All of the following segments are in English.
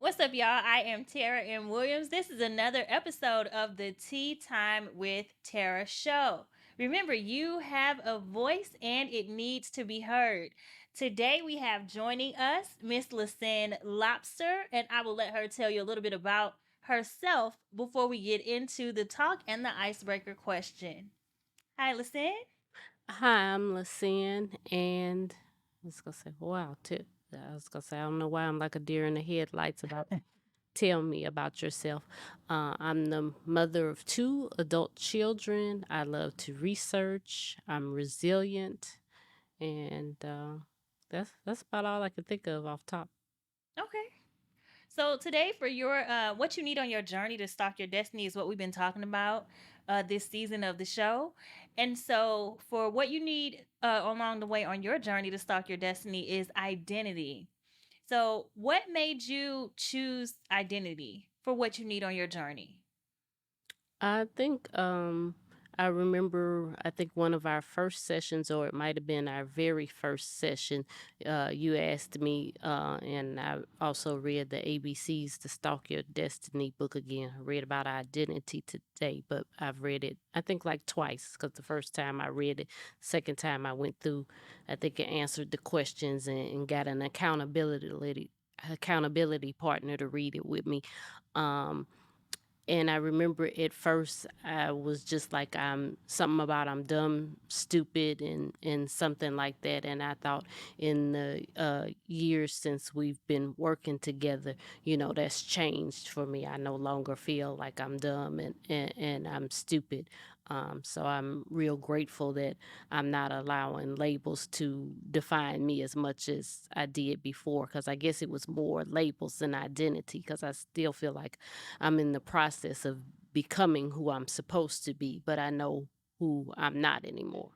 What's up, y'all? I am Tara M. Williams. This is another episode of the Tea Time with Tarah Show. Remember, you have a voice and it needs to be heard. Today we have joining us Miss Ly Syin Lobster, and I will let her tell you a little bit about herself before we get into the talk and the icebreaker question. Hi, Ly Syin. Hi, I'm Ly Syin, and I was gonna say, wow, too. I was gonna say, I don't know why I'm like a deer in the headlights about tell me about yourself. I'm the mother of two adult children. I love to research. I'm resilient, and that's about all I can think of off top. Okay. So today, for your what you need on your journey to stalk your destiny is what we've been talking about this season of the show. And so, for what you need along the way on your journey to stalk your destiny is identity. So, what made you choose identity for what you need on your journey? I think I remember I think one of our first sessions, or it might have been our very first session, you asked me, and I also read the ABC's The Stalk Your Destiny book again. I read about identity today, but I've read it I think like twice, because the first time I read it, second time I went through, I think it answered the questions and got an accountability partner to read it with me. Um, and I remember at first I was just like I'm something about I'm dumb, stupid, and something like that. And I thought in the years since we've been working together, that's changed for me. I no longer feel like I'm dumb and I'm stupid. So I'm real grateful that I'm not allowing labels to define me as much as I did before, because I guess it was more labels than identity, because I still feel like I'm in the process of becoming who I'm supposed to be, but I know who I'm not anymore.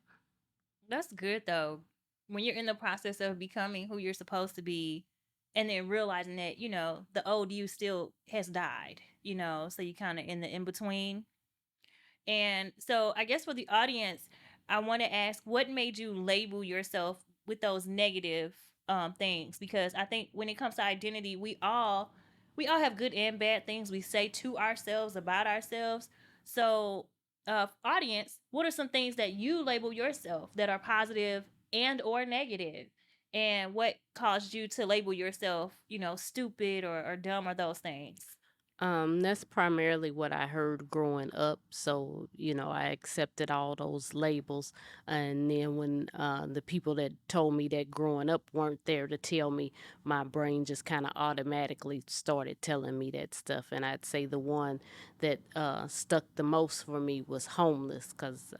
That's good though. When you're in the process of becoming who you're supposed to be, and then realizing that the old you still has died. So you kind of in the in between. And so I guess for the audience, I want to ask what made you label yourself with those negative things, because I think when it comes to identity, we all have good and bad things we say to ourselves about ourselves. So audience, what are some things that you label yourself that are positive and or negative? And what caused you to label yourself, stupid or dumb or those things? That's primarily what I heard growing up. So, I accepted all those labels. And then when the people that told me that growing up weren't there to tell me, my brain just kind of automatically started telling me that stuff. And I'd say the one that stuck the most for me was homeless, because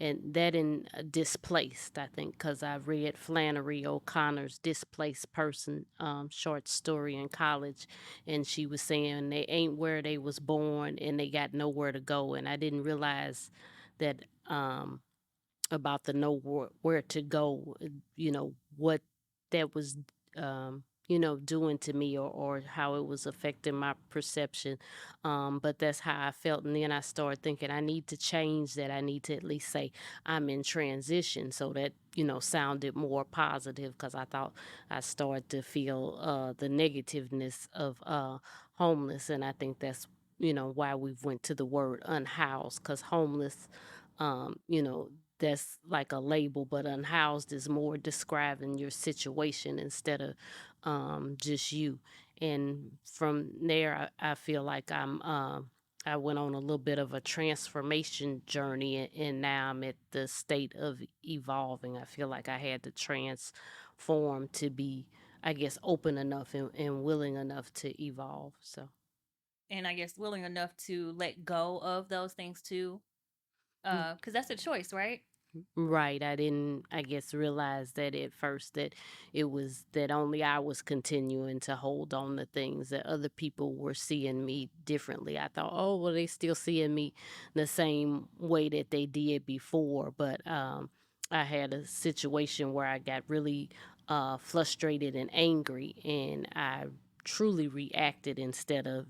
and that in displaced, I think, because I read Flannery O'Connor's Displaced Person short story in college, and she was saying they ain't where they was born and they got nowhere to go. And I didn't realize that about the where to go, what that was doing to me, or how it was affecting my perception. But that's how I felt. And then I started thinking I need to change that. I need to at least say I'm in transition, so that sounded more positive, because I thought I started to feel the negativeness of homeless. And I think that's why we went to the word unhoused, because homeless, that's like a label, but unhoused is more describing your situation instead of just you. And from there, I feel like I went on a little bit of a transformation journey, and now I'm at the state of evolving. I feel like I had to transform to be, I guess, open enough and willing enough to evolve. So. And I guess willing enough to let go of those things too, because that's a choice, right? Right. I didn't, I guess, realize that at first, that it was that only I was continuing to hold on to things, that other people were seeing me differently. I thought, oh, well, they still seeing me the same way that they did before. But I had a situation where I got really frustrated and angry, and I truly reacted instead of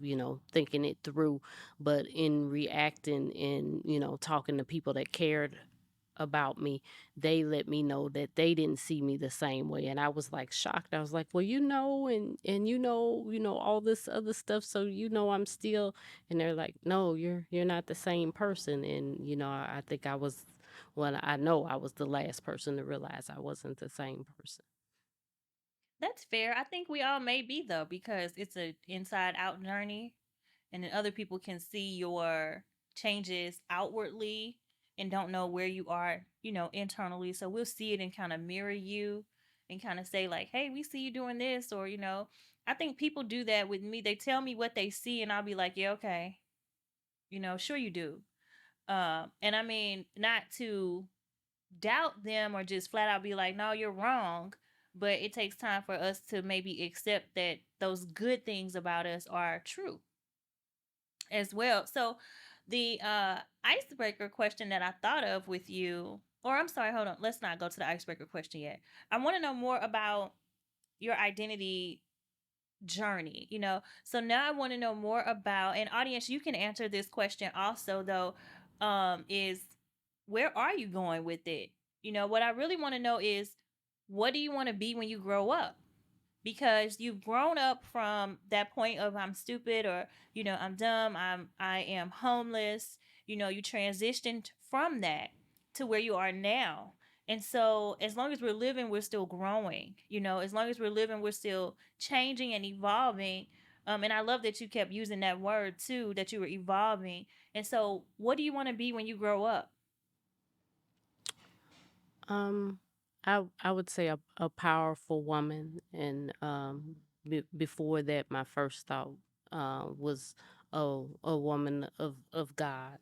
thinking it through. But in reacting and talking to people that cared about me, they let me know that they didn't see me the same way, and I was like shocked. I was like, "Well, and all this other stuff, so I'm still." And they're like, "No, you're not the same person." And I think I know I was the last person to realize I wasn't the same person. That's fair. I think we all may be though, because it's a inside out journey, and then other people can see your changes outwardly and don't know where you are, internally. So we'll see it and kind of mirror you and kind of say like, "Hey, we see you doing this," or I think people do that with me. They tell me what they see, and I'll be like, "Yeah, okay, sure you do." And I mean, not to doubt them or just flat out be like, "No, you're wrong." But it takes time for us to maybe accept that those good things about us are true as well. So the icebreaker question that I thought of with you, or I'm sorry, hold on, let's not go to the icebreaker question yet. I want to know more about your identity journey, so now I want to know more about, and audience, you can answer this question also though, is where are you going with it? What I really want to know is, what do you want to be when you grow up? Because you've grown up from that point of I'm stupid, or I'm dumb, I am homeless. You transitioned from that to where you are now. And so as long as we're living, we're still growing. As long as we're living, we're still changing and evolving. And I love that you kept using that word too, that you were evolving. And so what do you want to be when you grow up? Um, I would say a powerful woman, and before that, my first thought was a woman of God.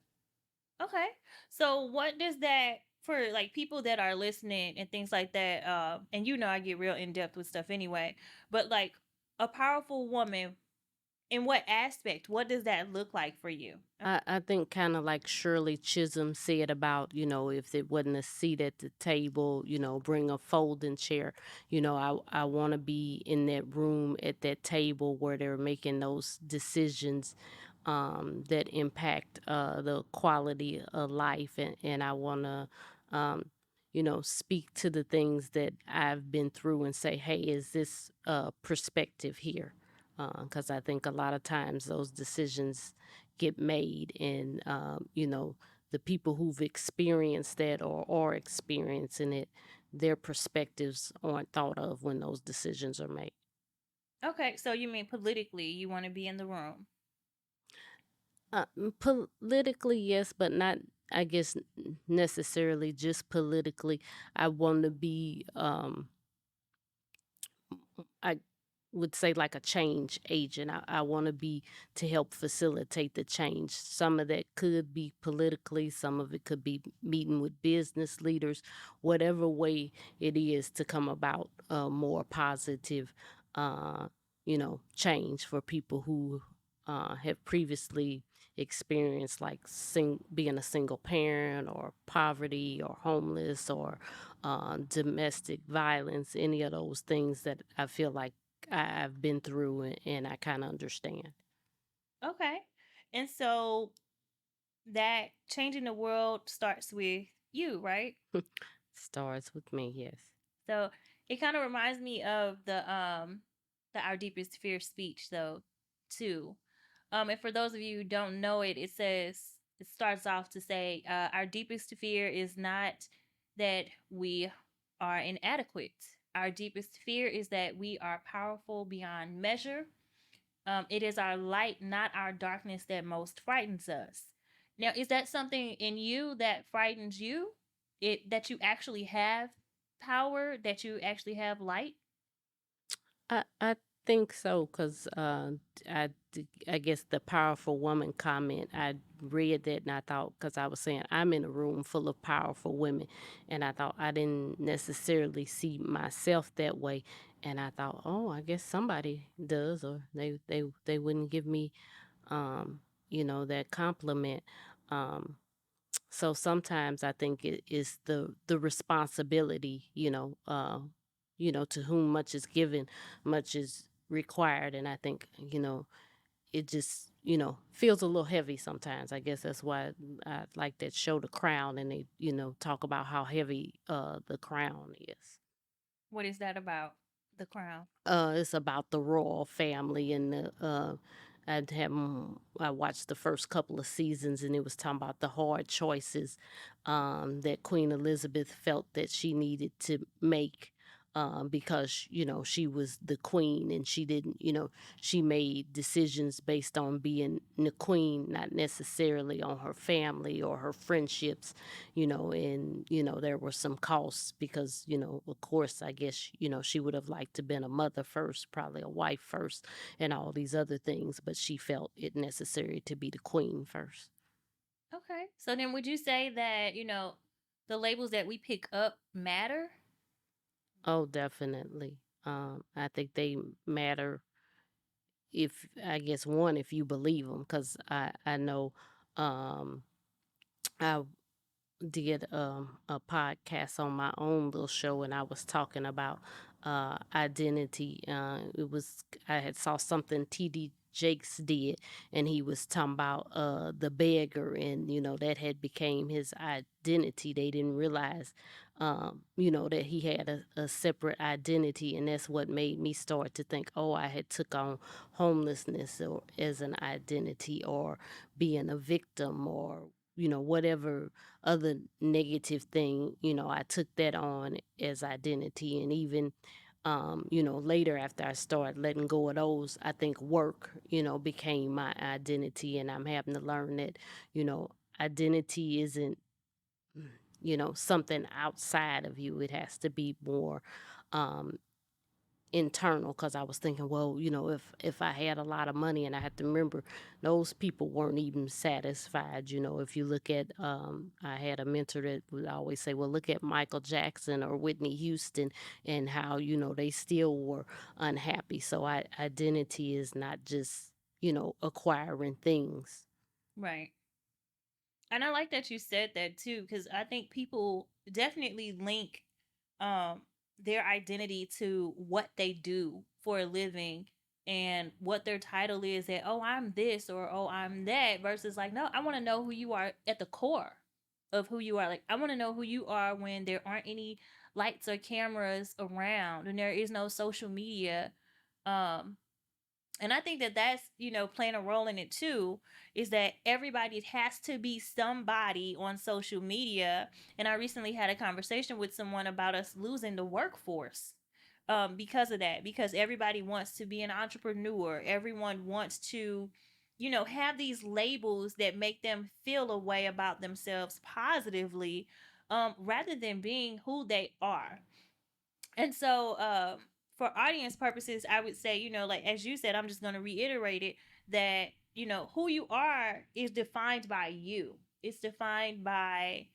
Okay. So what does that, for like people that are listening and things like that, and I get real in depth with stuff anyway, but like a powerful woman, in what aspect? What does that look like for you? I think kind of like Shirley Chisholm said about, if it wasn't a seat at the table, bring a folding chair. I want to be in that room at that table where they're making those decisions that impact the quality of life. And I want to, speak to the things that I've been through and say, hey, is this perspective here? Because I think a lot of times those decisions get made, and the people who've experienced that or are experiencing it, their perspectives aren't thought of when those decisions are made. Okay, so you mean politically, you want to be in the room. Politically, yes, but not, I guess, necessarily just politically. I want to be I would say like a change agent. I want to be to help facilitate the change. Some of that could be politically, some of it could be meeting with business leaders, whatever way it is to come about a more positive, change for people who have previously experienced like being a single parent or poverty or homeless or domestic violence, any of those things that I feel like I've been through, and I kind of understand. Okay. And so that changing the world starts with you, right? Starts with me, yes. So it kind of reminds me of the Our Deepest Fear speech though, too. And for those of you who don't know it, it starts off to say, our deepest fear is not that we are inadequate. Our deepest fear is that we are powerful beyond measure. It is our light, not our darkness, that most frightens us. Now, is that something in you that frightens you? It that you actually have power, that you actually have light? I think so, because I guess the powerful woman comment, I read that and I thought, because I was saying I'm in a room full of powerful women, and I thought I didn't necessarily see myself that way, and I thought, oh, I guess somebody does, or they wouldn't give me that compliment. Um, so sometimes I think it is the responsibility, to whom much is given, much is required. And I think, it just, feels a little heavy sometimes. I guess that's why I like that show, The Crown, and they, talk about how heavy the crown is. What is that about? The Crown. It's about the royal family and I watched the first couple of seasons, and it was talking about the hard choices that Queen Elizabeth felt that she needed to make because she was the queen, and she didn't, she made decisions based on being the queen, not necessarily on her family or her friendships, and there were some costs because of course, I guess she would have liked to been a mother first, probably a wife first, and all these other things, but she felt it necessary to be the queen first. Okay. So then would you say that, the labels that we pick up matter? Oh, definitely. I think they matter, if I guess, one, if you believe them, because I know um I did a podcast on my own little show, and I was talking about identity. It was I had saw something TD Jakes did, and he was talking about the beggar, and that had became his identity. They didn't realize that he had a separate identity, and that's what made me start to think, oh, I had took on homelessness or as an identity, or being a victim, or whatever other negative thing, I took that on as identity. And even, later after I started letting go of those, I think work, became my identity. And I'm having to learn that, identity isn't, something outside of you. It has to be more um, internal, because I was thinking, well, if I had a lot of money, and I had to remember those people weren't even satisfied. If you look at I had a mentor that would always say, well, look at Michael Jackson or Whitney Houston, and how they still were unhappy. So identity is not just acquiring things. Right. And I like that you said that too, because I think people definitely link um their identity to what they do for a living and what their title is, that oh I'm this or oh I'm that, versus like no, I want to know who you are at the core of who you are. Like I want to know who you are when there aren't any lights or cameras around and there is no social media. um and I think that that's playing a role in it too, is that everybody has to be somebody on social media. And I recently had a conversation with someone about us losing the workforce because of that, because everybody wants to be an entrepreneur, everyone wants to have these labels that make them feel a way about themselves positively, rather than being who they are. And so, for audience purposes, I would say, like as you said, I'm just going to reiterate it, that, who you are is defined by you. It's defined by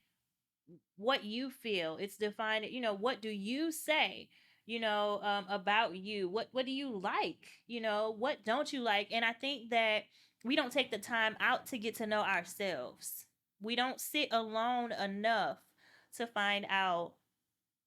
what you feel. It's defined, what do you say, about you? What do you like? What don't you like? And I think that we don't take the time out to get to know ourselves. We don't sit alone enough to find out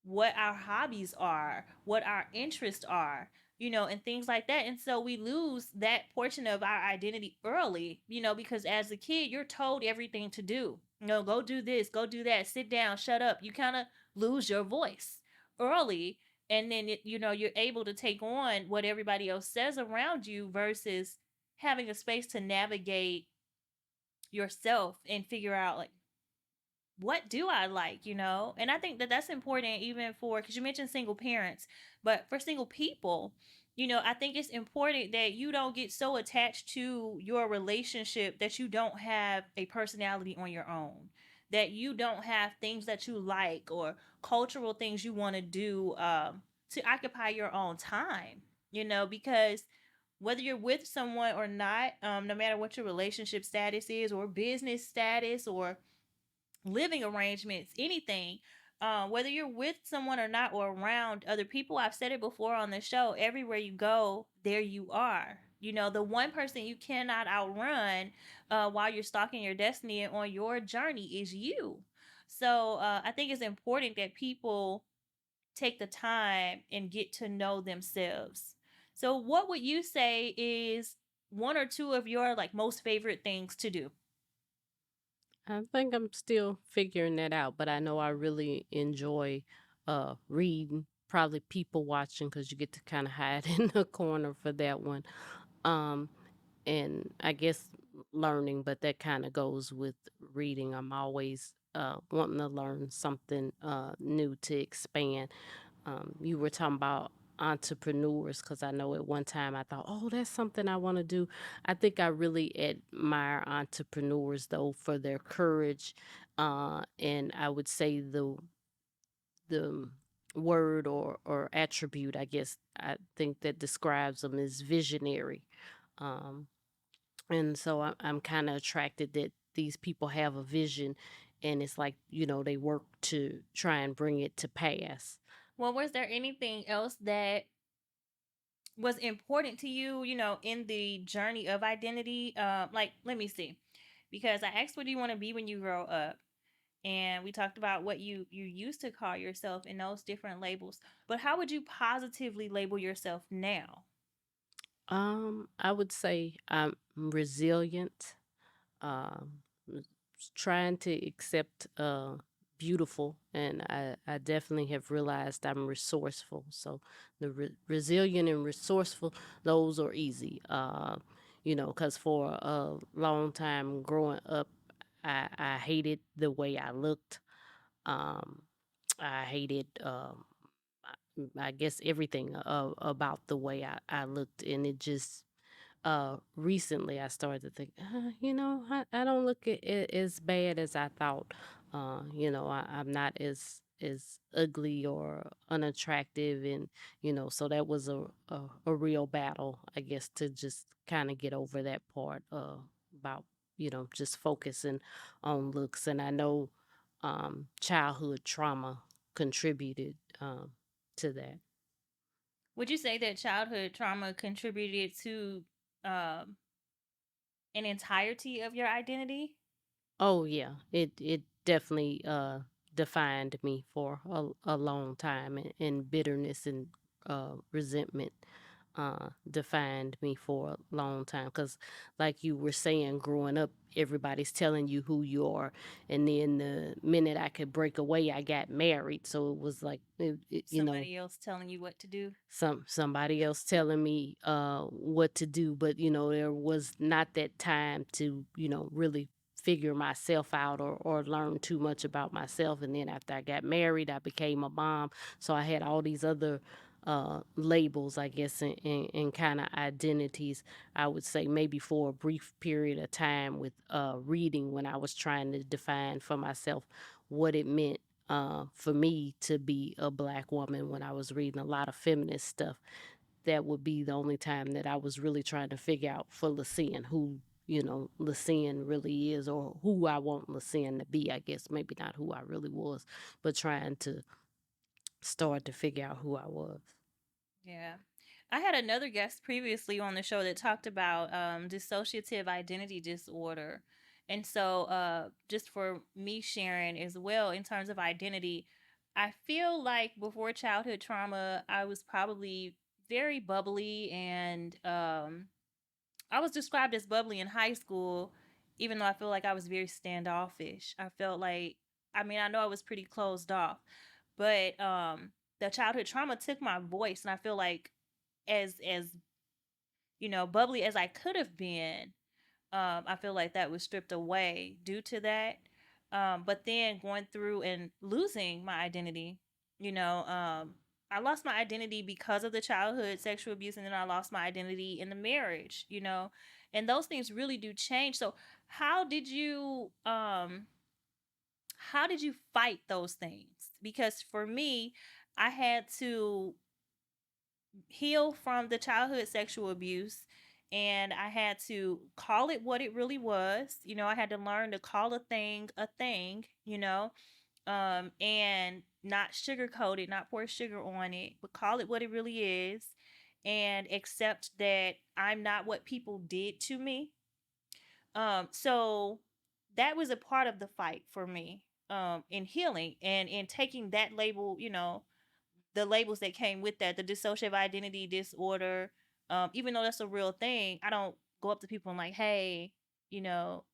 what our hobbies are, what our interests are, and things like that. And so we lose that portion of our identity early, because as a kid, you're told everything to do. Go do this, go do that, sit down, shut up. You kind of lose your voice early. And then, you're able to take on what everybody else says around you versus having a space to navigate yourself and figure out, like, what do I like, And I think that that's important even for, because you mentioned single parents, but for single people, I think it's important that you don't get so attached to your relationship that you don't have a personality on your own, that you don't have things that you like or cultural things you want to do, to occupy your own time, because whether you're with someone or not, no matter what your relationship status is or business status or living arrangements, anything, whether you're with someone or not, or around other people. I've said it before on the show, everywhere you go, there you are. The one person you cannot outrun while you're stalking your destiny and on your journey is you. So I think it's important that people take the time and get to know themselves. So, what would you say is one or two of your like most favorite things to do? I think I'm still figuring that out, but I know I really enjoy reading, probably people watching because you get to kind of hide in the corner for that one. Um and I guess learning, but that kind of goes with reading. I'm always wanting to learn something new to expand. You were talking about entrepreneurs because I know at one time I thought, oh, that's something I want to do. I think I really admire entrepreneurs though for their courage, and I would say the word or attribute I guess I think that describes them is visionary. Um, and so I'm kind of attracted that these people have a vision, and it's like they work to try and bring it to pass. Well, was there anything else that was important to you, in the journey of identity? Like, let me see, because I asked, what do you want to be when you grow up? And we talked about what you used to call yourself in those different labels. But how would you positively label yourself now? I would say I'm resilient. M- Trying to accept beautiful, and I definitely have realized I'm resourceful. So the resilient and resourceful, those are easy. Because for a long time growing up, I hated the way I looked. Um, I hated. I guess everything about the way I looked, and it just recently I started to think, I don't look as bad as I thought. I'm not as ugly or unattractive, and so that was a real battle, I guess, to just kind of get over that part about just focusing on looks. And I know childhood trauma contributed to that. Would you say that childhood trauma contributed to um, an entirety of your identity? Oh yeah, it definitely defined me for a long time, and bitterness and resentment defined me for a long time. Because, like you were saying, growing up, everybody's telling you who you are, and then the minute I could break away, I got married. So it was like, Somebody else telling you what to do? somebody else telling me what to do, but there was not that time to really figure myself out or learn too much about myself. And then after I got married, I became a mom, so I had all these other labels, I guess, and kind of identities. I would say maybe for a brief period of time with reading, when I was trying to define for myself what it meant for me to be a black woman. When I was reading a lot of feminist stuff, that would be the only time that I was really trying to figure out for Ly Syin who, Ly Syin really is, or who I want Ly Syin to be. I guess maybe not who I really was, but trying to start to figure out who I was. Yeah. I had another guest previously on the show that talked about dissociative identity disorder. And so, just for me sharing as well, in terms of identity, I feel like before childhood trauma, I was probably very bubbly, and I was described as bubbly in high school, even though I feel like I was very standoffish. I felt like, I mean, I know I was pretty closed off, but the childhood trauma took my voice, and I feel like as bubbly as I could have been, I feel like that was stripped away due to that. But then going through and losing my identity, you know, um, I lost my identity because of the childhood sexual abuse, and then I lost my identity in the marriage, and those things really do change. So, how did you um how did you fight those things? Because for me, I had to heal from the childhood sexual abuse, and I had to call it what it really was. I had to learn to call a thing, and not sugarcoat it, not pour sugar on it, but call it what it really is, and accept that I'm not what people did to me. So that was a part of the fight for me, in healing and in taking that label, the labels that came with that, the dissociative identity disorder. Even though that's a real thing, I don't go up to people and like, hey, you know,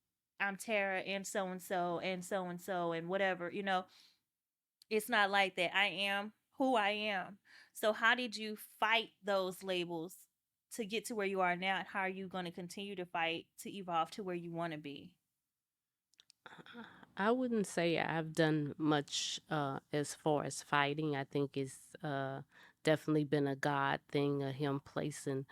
I'm Tara and so and so and so and so and whatever, it's not like that. I am who I am. So how did you fight those labels to get to where you are now? And how are you going to continue to fight to evolve to where you want to be? I wouldn't say I've done much as far as fighting. I think it's definitely been a God thing of Him placing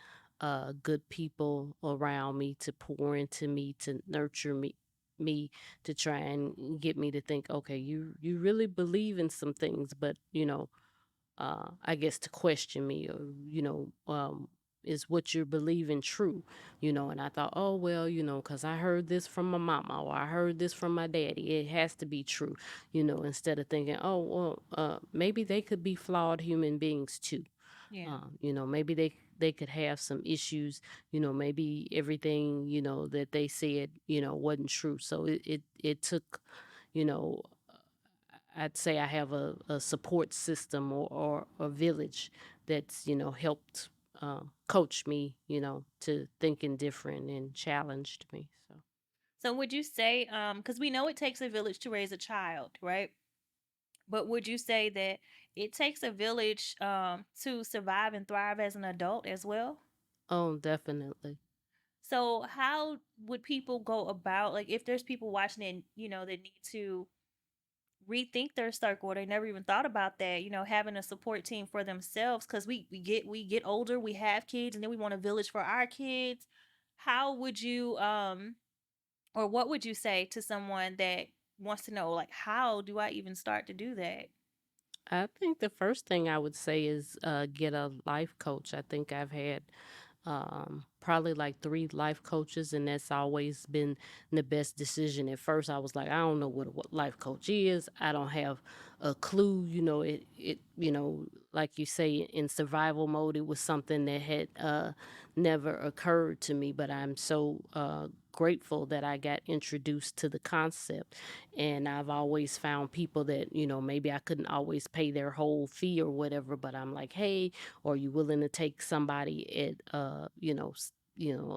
good people around me to pour into me, to nurture me to try and get me to think, okay, you really believe in some things, but I guess to question me, or is what you're believing true? And I thought, oh well, because I heard this from my mama, or I heard this from my daddy, it has to be true. Instead of thinking, oh well, maybe they could be flawed human beings too. Yeah. Maybe they could have some issues. Maybe everything that they said wasn't true. So it took, you know I'd say I have a support system, or a village that's helped coach me to thinking different and challenged me. So So would you say, because we know it takes a village to raise a child, right? But would you say that it takes a village to survive and thrive as an adult as well? oh, definitely. So how would people go about, like, if there's people watching and they need to rethink their circle, or they never even thought about that, having a support team for themselves, because we get older, we have kids, and then we want a village for our kids. How would you or what would you say to someone that wants to know, like, how do I even start to do that? I think the first thing I would say is get a life coach. I think I've had probably like three life coaches, and that's always been the best decision. At first I was like, I don't know what life coach is. I don't have a clue. It like you say, in survival mode, it was something that had never occurred to me, but I'm so grateful that I got introduced to the concept. And I've always found people that maybe I couldn't always pay their whole fee or whatever, but I'm like, hey, are you willing to take somebody at a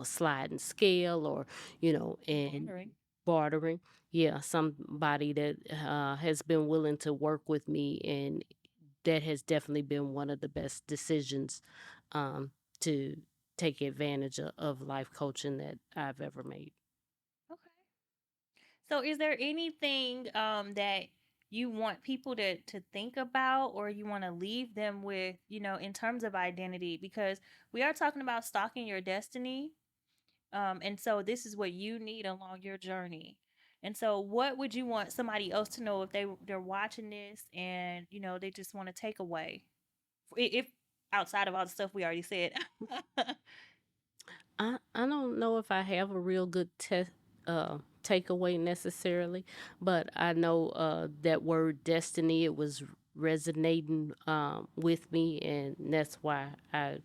sliding scale, or and Bartering. bartering? Yeah, somebody that has been willing to work with me, and that has definitely been one of the best decisions um to take advantage of life coaching that I've ever made. Okay. So is there anything that you want people to think about, or you want to leave them with, in terms of identity? Because we are talking about stalking your destiny. And so this is what you need along your journey. And so what would you want somebody else to know if they're watching this, and they just want to take away, if outside of all the stuff we already said? I don't know if I have a real good takeaway necessarily, but I know that word destiny, it was resonating with me, and that's why I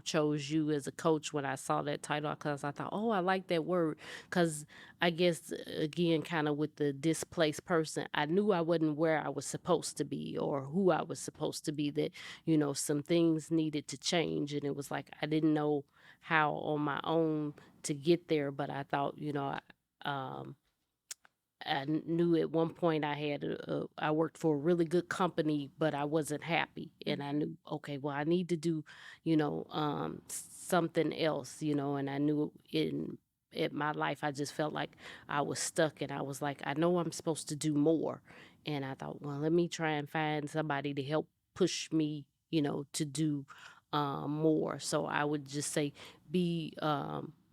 chose you as a coach when I saw that title, because I thought, oh, I like that word. Because I guess again, kind of with the displaced person, I knew I wasn't where I was supposed to be, or who I was supposed to be, that some things needed to change, and it was like I didn't know how on my own to get there. But I thought, um, I knew at one point I worked for a really good company, but I wasn't happy, and I Mhm. knew, okay, well, I need to do, something else, and I knew in my life I just felt like I was stuck, and I was like, I know I'm supposed to do more, and I thought, well, let me try and find somebody to help push me, to do more. So I would just say, be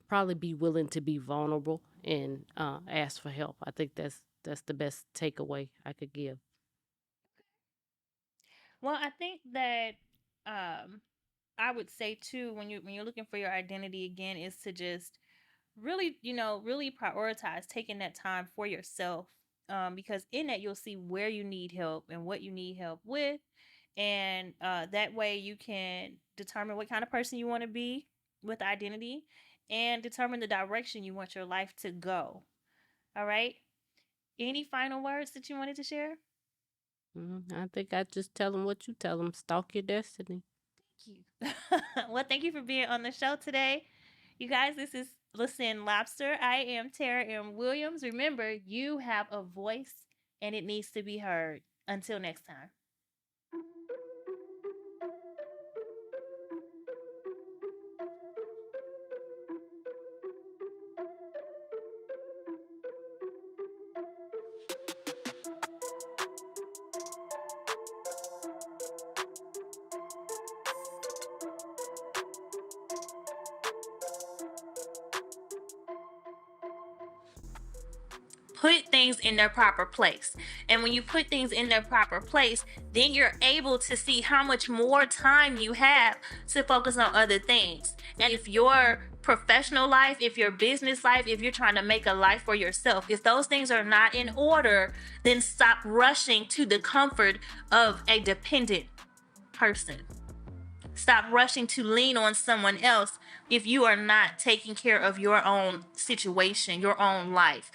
probably be willing to be vulnerable and ask for help. I think that's the best takeaway I could give. Well, I think that um I would say too, when you're looking for your identity again, is to just really, really prioritize taking that time for yourself. Because in that you'll see where you need help and what you need help with. And that way you can determine what kind of person you want to be with identity, and determine the direction you want your life to go. All right. Any final words that you wanted to share? I think I just tell them what you tell them: stalk your destiny. Thank you. Well, thank you for being on the show today. You guys, this is Ly Syin Lobster. I am Tarah M. Williams. Remember, you have a voice and it needs to be heard. Until next time. Put things in their proper place. And when you put things in their proper place, then you're able to see how much more time you have to focus on other things. And if your professional life, if your business life, if you're trying to make a life for yourself, if those things are not in order, then stop rushing to the comfort of a dependent person. Stop rushing to lean on someone else if you are not taking care of your own situation, your own life.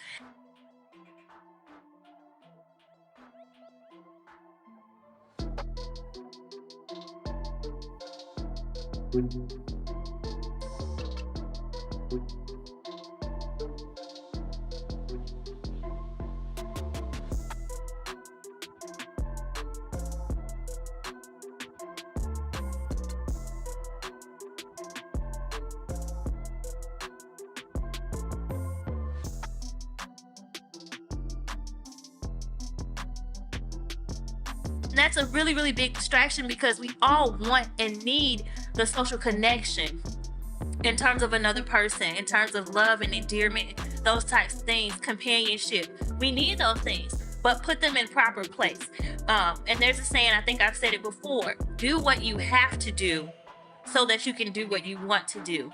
That's a really, really big distraction because we all want and need the social connection in terms of another person, in terms of love and endearment, those types of things, companionship. We need those things, but put them in proper place. And there's a saying, I think I've said it before, do what you have to do so that you can do what you want to do.